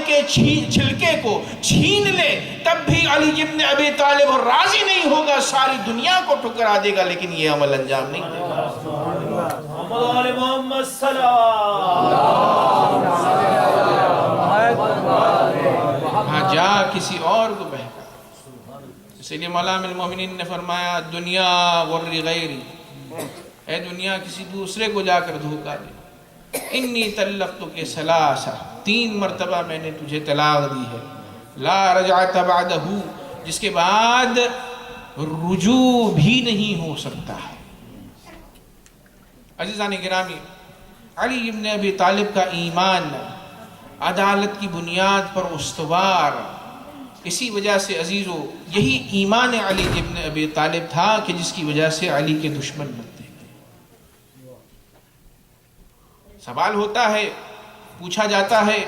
کے چھلکے کو چھین لے تب بھی علی ابن ابی طالب راضی نہیں ہوگا، ساری دنیا کو ٹھکرا دے گا لیکن یہ عمل انجام نہیں دے گا۔ محمد صلی ہاں جا کسی اور کو بہکا۔ اس لیے مولانا المومنین نے فرمایا دنیا غر غیری، اے دنیا کسی دوسرے کو جا کر دھوکا دے، انی طلقتک ثلاثہ، 3 مرتبہ میں نے تجھے طلاق دی ہے، لا رجعت بعدہ، جس کے بعد رجوع بھی نہیں ہو سکتا ہے۔ عزیزان گرامی، علی ابن ابی طالب کا ایمان عدالت کی بنیاد پر استوار، اسی وجہ سے عزیزو یہی ایمان علی ابن ابی طالب تھا کہ جس کی وجہ سے علی کے دشمن بنتے گئے۔ سوال ہوتا ہے، پوچھا جاتا ہے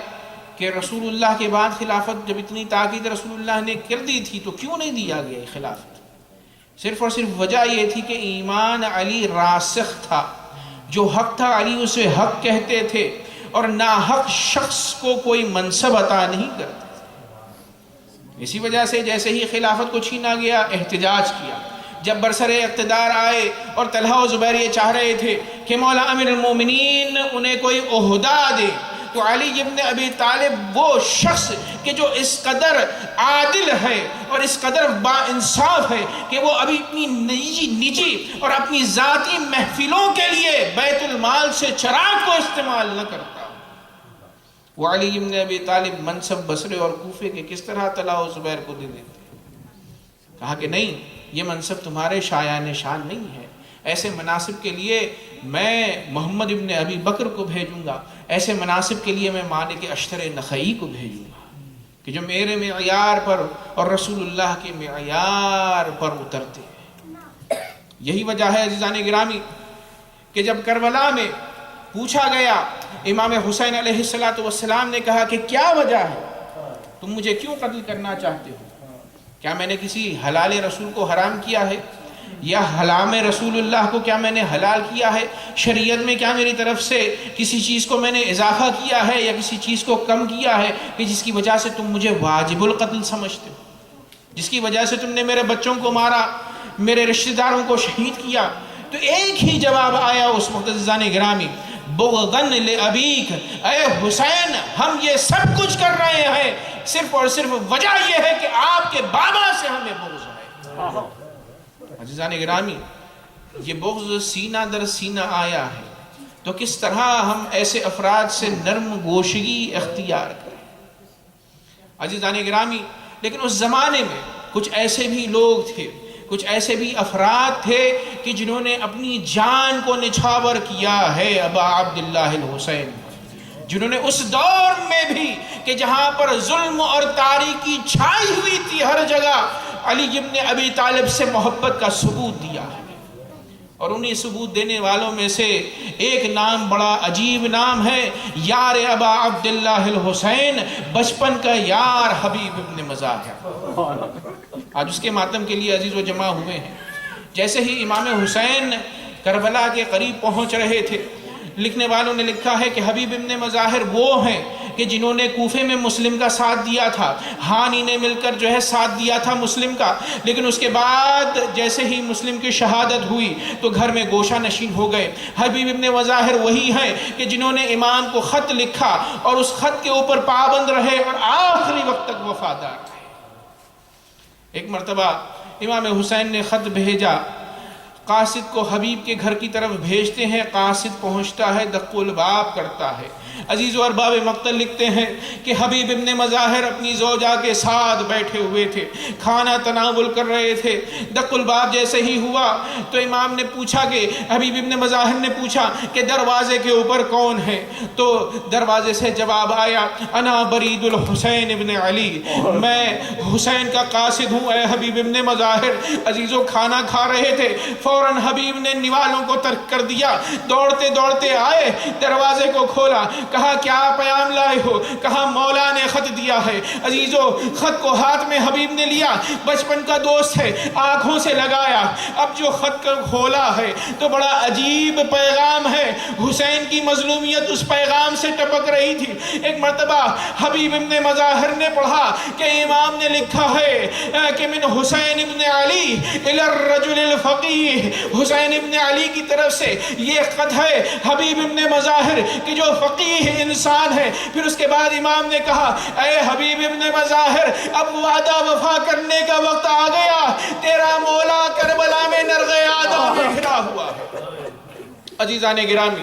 کہ رسول اللہ کے بعد خلافت جب اتنی تاکید رسول اللہ نے کر دی تھی تو کیوں نہیں دیا گیا خلافت؟ صرف اور صرف وجہ یہ تھی کہ ایمان علی راسخ تھا، جو حق تھا علی اسے حق کہتے تھے اور ناحق شخص کو کوئی منصب عطا نہیں کرتے۔ اسی وجہ سے جیسے ہی خلافت کو چھینا گیا احتجاج کیا۔ جب برسر اقتدار آئے اور طلحہ و زبیر یہ چاہ رہے تھے کہ مولا امیر المومنین انہیں کوئی عہدہ دے، تو علی ابن ابی طالب وہ شخص کہ جو اس قدر عادل ہے اور اس قدر با انصاف ہے کہ وہ ابھی اپنی نجی اور اپنی ذاتی محفلوں کے لیے بیت المال سے چراغ کو استعمال نہ کرتا۔ وہ علی ابن ابی طالب منصب بصرے اور کوفے کے کس طرح طلحہ و زبیر کو دے دیتے؟ کہا کہ نہیں، یہ منصب تمہارے شایان شان نہیں ہے، ایسے مناصب کے لیے میں محمد ابن ابی بکر کو بھیجوں گا، ایسے مناصب کے لیے میں مالک اشتر نخعی کو بھیجوں گا کہ جو میرے معیار پر اور رسول اللہ کے معیار پر اترتے ہیں۔ یہی وجہ ہے عزیزان گرامی کہ جب کربلا میں پوچھا گیا، امام حسین علیہ السلام نے کہا کہ کیا وجہ ہے، تم مجھے کیوں قتل کرنا چاہتے ہو؟ کیا میں نے کسی حلال رسول کو حرام کیا ہے، یا حرام رسول اللہ کو کیا میں نے حلال کیا ہے؟ شریعت میں کیا میری طرف سے کسی چیز کو میں نے اضافہ کیا ہے یا کسی چیز کو کم کیا ہے کہ جس کی وجہ سے تم مجھے واجب القتل سمجھتے ہو، جس کی وجہ سے تم نے میرے بچوں کو مارا، میرے رشتہ داروں کو شہید کیا؟ تو ایک ہی جواب آیا اس وقت عزیزان گرامی، بغضاً لأبیک، اے حسین ہم یہ سب کچھ کر رہے ہیں صرف اور صرف وجہ یہ ہے کہ آپ کے بابا سے ہمیں بغض ہے۔ عزیزان گرامی، یہ بغض سینہ در سینہ آیا ہے تو کس طرح ہم ایسے افراد سے نرم گوشگی اختیار کریں؟ عزیزان گرامی، لیکن اس زمانے میں کچھ ایسے بھی لوگ تھے، کچھ ایسے بھی افراد تھے کہ جنہوں نے اپنی جان کو نچھاور کیا ہے ابا عبداللہ الحسین، جنہوں نے اس دور میں بھی کہ جہاں پر ظلم اور تاریکی چھائی ہوئی تھی ہر جگہ، علی ابن ابی طالب سے محبت کا ثبوت دیا ہے۔ اور انہی ثبوت دینے والوں میں سے ایک نام بڑا عجیب نام ہے، یار ابا عبداللہ الحسین، بچپن کا یار حبیب ابن مظاہر۔ آج اس کے ماتم کے لیے عزیز و جمع ہوئے ہیں۔ جیسے ہی امام حسین کربلا کے قریب پہنچ رہے تھے، لکھنے والوں نے لکھا ہے کہ حبیب ابن مظاہر وہ ہیں کہ جنہوں نے کوفے میں مسلم کا ساتھ دیا تھا، ہانی نے مل کر جو ہے ساتھ دیا تھا مسلم کا، لیکن اس کے بعد جیسے ہی مسلم کی شہادت ہوئی تو گھر میں گوشہ نشین ہو گئے۔ حبیب ابن مظاہر وہی ہیں کہ جنہوں نے امام کو خط لکھا اور اس خط کے اوپر پابند رہے اور آخری وقت تک وفادار رہے۔ ایک مرتبہ امام حسین نے خط بھیجا، قاصد کو حبیب کے گھر کی طرف بھیجتے ہیں، قاصد پہنچتا ہے، دق الباب کرتا ہے۔ عزیز و ارباب مقتل لکھتے ہیں کہ حبیب ابن مظاہر اپنی زوجہ کے ساتھ بیٹھے ہوئے تھے، کھانا تناول کر رہے تھے۔ دق الباب جیسے ہی ہوا تو امام نے پوچھا کہ حبیب ابن مظاہر نے پوچھا کہ دروازے کے اوپر کون ہے؟ تو دروازے سے جواب آیا، انا برید الحسین ابن علی، میں حسین کا قاصد ہوں اے حبیب ابن مظاہر۔ عزیزو کھانا کھا رہے تھے، فوراً حبیب نے نوالوں کو ترک کر دیا، دوڑتے دوڑتے آئے، دروازے کو کھولا، کہا کیا پیام لائے ہو؟ کہا مولا نے خط دیا ہے۔ عزیزو خط کو ہاتھ میں حبیب نے لیا، بچپن کا دوست ہے، آنکھوں سے لگایا، اب جو خط کو کھولا ہے تو بڑا عجیب پیغام ہے، حسین کی مظلومیت اس پیغام سے ٹپک رہی تھی۔ ایک مرتبہ حبیب ابن مظاہر نے پڑھا کہ امام نے لکھا ہے کہ من حسین ابن علی الی الرجل الفقیہ، حسین ابن علی کی طرف سے یہ خط ہے حبیب ابن مظاہر کہ جو فقیہ انسان ہے۔ پھر اس کے بعد امام نے کہا اے حبیب ابن مظاہر اب وعدہ وفا کرنے کا وقت آ گیا، تیرا مولا کربلا میں نرغ آدم میں کھڑا ہوا ہے۔ عزیزان گرامی،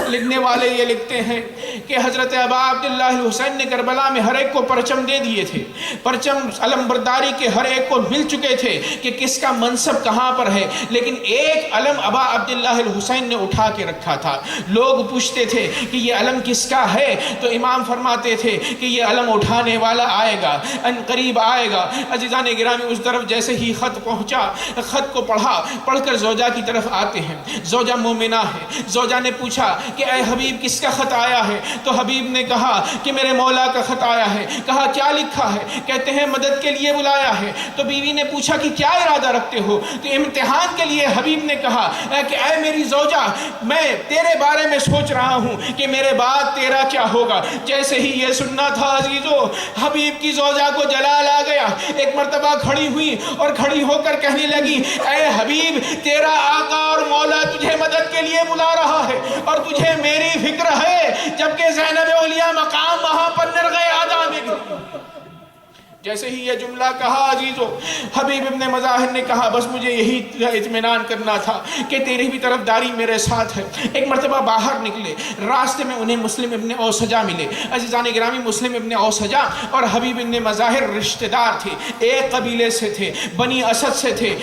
لکھنے والے یہ لکھتے ہیں کہ حضرت ابا عبداللہ الحسین نے کربلا میں ہر ایک کو پرچم دے دیے تھے، پرچم علم برداری کے ہر ایک کو مل چکے تھے کہ کس کا منصب کہاں پر ہے، لیکن ایک علم ابا عبداللہ الحسین نے اٹھا کے رکھا تھا۔ لوگ پوچھتے تھے کہ یہ علم کس کا ہے، تو امام فرماتے تھے کہ یہ علم اٹھانے والا آئے گا، ان قریب آئے گا۔ عزیزان گرامی، اس طرف جیسے ہی خط پہنچا، خط کو پڑھ کر زوجہ کی طرف آتے ہیں، زوجہ مومنہ ہے۔ زوجہ نے پوچھا کہ اے حبیب کس کا خط آیا ہے، تو حبیب نے کہا کہ میرے مولا کا خط آیا ہے۔ کہا کیا لکھا ہے؟ کہتے ہیں مدد کے لیے بلایا ہے۔ تو بیوی نے پوچھا کہ کیا ارادہ رکھتے ہو؟ تو امتحان کے لیے حبیب نے کہا کہ اے میری زوجہ میں تیرے بارے میں سوچ رہا ہوں کہ میرے بعد تیرا کیا ہوگا۔ جیسے ہی یہ سننا تھا عزیزو، حبیب کی زوجہ کو جلال آ گیا، ایک مرتبہ کھڑی ہوئی اور کھڑی ہو کر کہنے لگی اے حبیب تیرا آقا اور مولا تجھے مدد کے لیے بلا رہا ہے اور تجھے میری فکر ہے، جبکہ زینب اولیاء مقام وہاں پر نرغ آدم میں گئی۔ جیسے ہی یہ جملہ کہا عزیزو، حبیب ابن مظاہر نے کہا بس مجھے یہی اطمینان کرنا تھا کہ تیری بھی طرف داری میرے ساتھ ہے۔ ایک مرتبہ باہر نکلے، راستے میں انہیں مسلم ابن اوسجا ملے۔ عزیزان گرامی، مسلم ابن اوسجا اور حبیب ابن مظاہر رشتہ دار تھے، ایک قبیلے سے تھے، بنی اسد سے تھے۔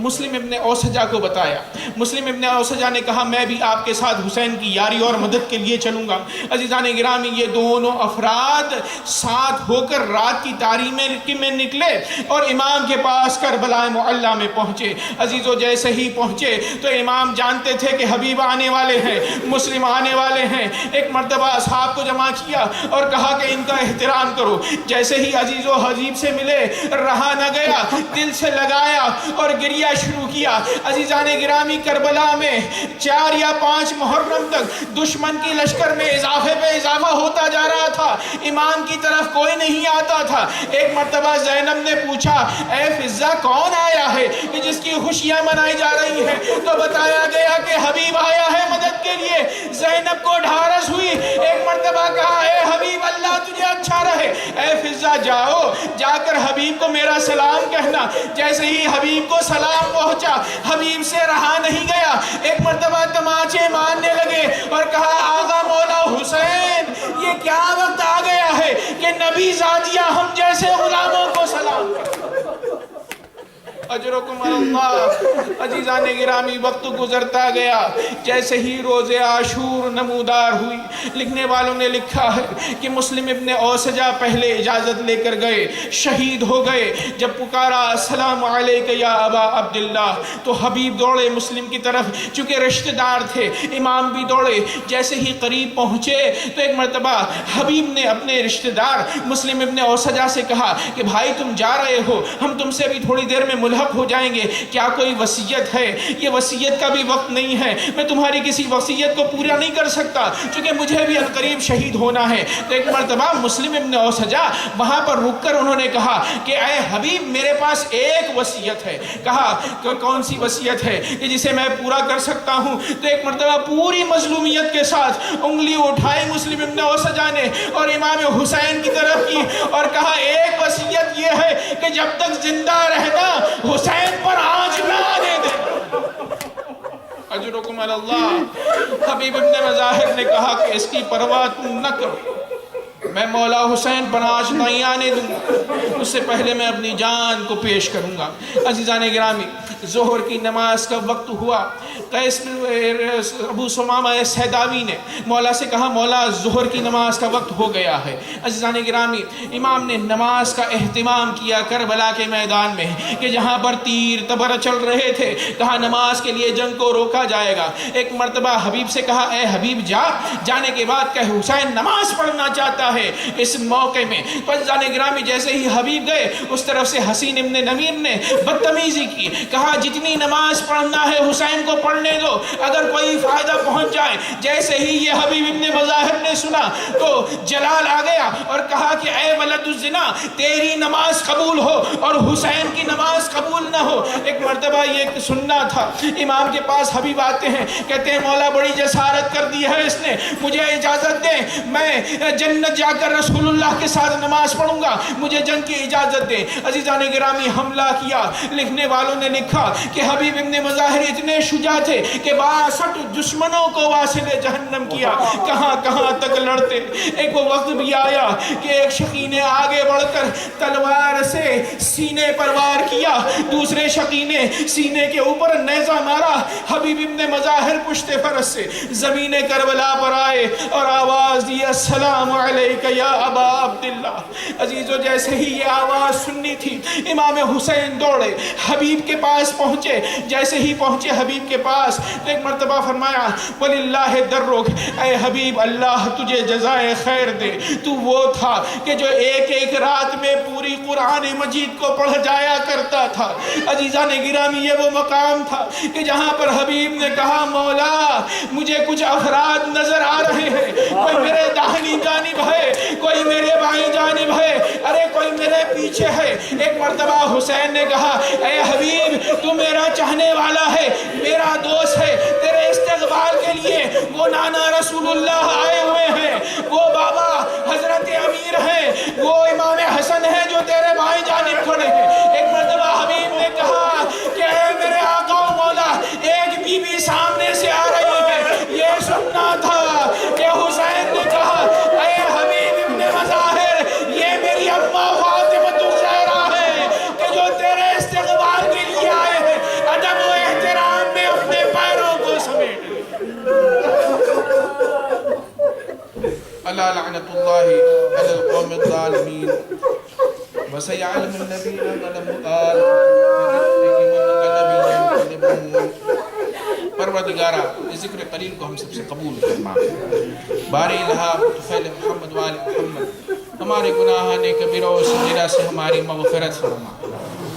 مسلم ابن اوسجا کو بتایا، مسلم ابن اوسجا نے کہا میں بھی آپ کے ساتھ حسین کی یاری اور مدد کے لیے چلوں گا۔ عزیزان گرامی، یہ دونوں افراد ساتھ ہو کر رات کی تاریکی میں نکلے اور امام کے پاس کربلا معلی میں پہنچے۔ عزیزو جیسے ہی پہنچے تو امام جانتے تھے کہ حبیب آنے والے ہیں، مسلم آنے والے ہیں۔ ایک مرتبہ اصحاب کو جمع کیا اور کہا کہ ان کا احترام کرو۔ جیسے ہی عزیزو حبیب سے ملے، رہا نہ گیا، دل سے لگایا اور گریہ شروع کیا۔ عزیزان گرامی، کربلا میں 4 یا 5 محرم تک دشمن کی لشکر میں اضافے پہ اضافہ ہوتا جا رہا تھا، امام کی طرف کوئی نہیں آتا تھا۔ ایک مرتبہ زینب نے پوچھا اے فضہ کون آیا ہے کہ جس کی خوشیاں منائی جا رہی ہیں؟ تو بتایا گیا کہ حبیب آیا ہے مدد کے لیے۔ زینب کو ڈھارس ہوئی، ایک مرتبہ کہا اے حبیب اللہ تجھے اچھا رہے، اے فضہ جاؤ جا کر حبیب کو میرا سلام کہنا۔ جیسے ہی حبیب کو سلام پہنچا، حبیب سے رہا نہیں گیا، ایک مرتبہ تماچے مارنے لگے اور کہا آغا مولا حسین یہ کیا وقت آ گیا ہے کہ نبی زادیہ ہم جیسے غلاموں کو سلام کریں۔ اجرکم اللہ۔ عزیزان گرامی، وقت گزرتا گیا، جیسے ہی روز عاشور نمودار ہوئی، لکھنے والوں نے لکھا ہے کہ مسلم ابن اوسجا پہلے اجازت لے کر گئے، شہید ہو گئے۔ جب پکارا السلام علیک یا ابا عبداللہ، تو حبیب دوڑے مسلم کی طرف، چونکہ رشتہ دار تھے، امام بھی دوڑے۔ جیسے ہی قریب پہنچے تو ایک مرتبہ حبیب نے اپنے رشتہ دار مسلم ابن اوسجا سے کہا کہ بھائی تم جا رہے ہو، ہم تم سے بھی تھوڑی دیر میں ملحق ہو جائیں گے، کیا کوئی وصیت ہے؟ یہ وصیت کا بھی وقت نہیں ہے، میں تمہاری کسی وصیت کو پورا نہیں کر سکتا، چونکہ مجھے بھی عنقریب شہید ہونا ہے۔ تو ایک مرتبہ مسلم ابن اوسجا وہاں پر رک کر انہوں نے کہا کہ اے حبیب میرے پاس ایک وصیت ہے۔ کہا کہ کون سی وصیت ہے کہ جسے میں پورا کر سکتا ہوں؟ تو ایک مرتبہ پوری مظلومیت کے ساتھ انگلی اٹھائی مسلم ابن اوسجا نے اور امام حسین کی طرف کی اور کہا ایک وصیت یہ ہے کہ جب تک زندہ رہنا حسین پر آنچ نہ آنے دے۔ اجرکم اللہ۔ حبیب ابن مظاہر نے کہا کہ اس کی پرواہ تم نہ کرو، میں مولا حسین پر آنچ نہیں آنے دوں گا، اس سے پہلے میں اپنی جان کو پیش کروں گا۔ عزیزان گرامی، ظہر کی نماز کا وقت ہوا، قیس ابو ثمامہ سیداوی نے مولا سے کہا مولا ظہر کی نماز کا وقت ہو گیا ہے۔ عزیزان گرامی، امام نے نماز کا اہتمام کیا کربلا کے میدان میں کہ جہاں پر تیر تبر چل رہے تھے، کہا نماز کے لیے جنگ کو روکا جائے گا۔ ایک مرتبہ حبیب سے کہا اے حبیب جانے کے بعد کہ حسین نماز پڑھنا چاہتا ہے۔ ہے اس موقع میں. تو عزیزان گرامی جیسے ہی حبیب گئے اس طرف سے حسین ابن نمیر نے بدتمیزی کی, کہا جتنی نماز پڑھنا ہے حسین کو پڑھنے دو, اگر کوئی فائدہ پہنچ جائے. جیسے ہی یہ حبیب ابن مظاہر نے سنا تو جلال آ گیا اور کہا کہ اے ولد الزنا, تیری نماز قبول ہو اور حسین کی نماز قبول نہ ہو. ایک مرتبہ یہ سننا تھا, امام کے پاس حبیب آتے ہیں, کہتے ہیں مولا بڑی جسارت کر دی ہے اس نے, مجھے اجازت دیں میں جنت جا کر رسول اللہ کے ساتھ نماز پڑھوں گا, مجھے جنگ کی اجازت دیں. عزیزان گرامی حملہ کیا. لکھنے والوں نے لکھا کہ حبیب ابن مظاہر اتنے شجاع تھے کہ 62 دشمنوں کو واصل جہنم کیا, کہاں کہاں تک لڑتے. ایک وہ وقت بھی آیا کہ ایک شقی نے آگے بڑھ کر تلوار سے سینے پر وار کیا, دوسرے شقی نے سینے کے اوپر نیزہ مارا. حبیب ابن مظاہر پشت فرس سے زمین کربلا پر آئے اور آواز دی السلام علیک یا ابا عبداللہ. عزیزو جیسے ہی یہ آواز سننی تھی امام حسین دوڑے حبیب کے پاس پہنچے. جیسے ہی پہنچے حبیب کے پاس تو ایک مرتبہ فرمایا وَلِلَّهِ دَرُّكَ, اے حبیب اللہ تجھے جزائے خیر دے, تو وہ تھا کہ جو ایک ایک رات میں پوری قرآن مجید کو پڑھ جایا کرتا تھا. عزیزان گرامی یہ وہ مقام تھا کہ جہاں پر حبیب نے کہا مولا مجھے کچھ افراد نظر آ رہے ہیں, کوئی میرے داہنی جانب ہے, کوئی میرے بائیں جانب ہے, ارے کوئی میرے پیچھے ہے. ایک مرتبہ حسین نے کہا اے حبیب تو میرا چاہنے والا ہے, میرا دوست ہے, تیرے استقبال کے لیے وہ نانا رسول اللہ آئے ہوئے ہیں, وہ بابا حضرت امیر ہیں, وہ امام حسن ہیں جو تیرے بائیں جانب کھڑے ہیں. ایک مرتبہ حبیب نے کہا کہ اے میرے آقا و مولا ایک بی بی سامنے سے آ رہی ہے. یہ سننا تھا کہ حسین نے کہا اے حبیب ابن مظاہر یہ میری اماں فاطمہ الزہرا ہے کہ جو تیرے استقبال کے لیے آئے ہیں, ادب و احترام میں اپنے پیروں کو سمیٹ. الا لعنت اللہ علی القوم الظالمین وسيعلم الذين ظلموا پروردگارہ اس ذکر قلیل کو ہم سب سے قبول فرما. باری الہا طفیل محمد وآل محمد, ہمارے گناہان کبیرہ و صغیرہ سے ہماری مغفرت فرما.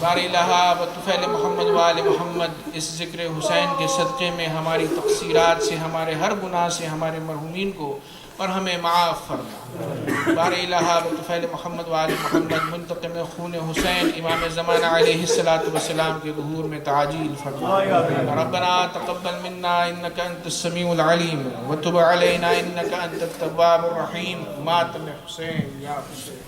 باری الہا طفیل محمد وآل محمد اس ذکر حسین کے صدقے میں ہماری تقصیرات سے, ہمارے ہر گناہ سے ہمارے مرحومین کو اور ہمیں معاف فرما. باری الہا طفیل محمد وآل محمد منتقم خون حسین امام زمانہ علیہ السلام کے ظہور میں تعجیل فرما. ربنا تقبل منا انك انت السمیع العلیم وتب علینا انك انت التواب الرحیم. ماتم حسین یا حسین.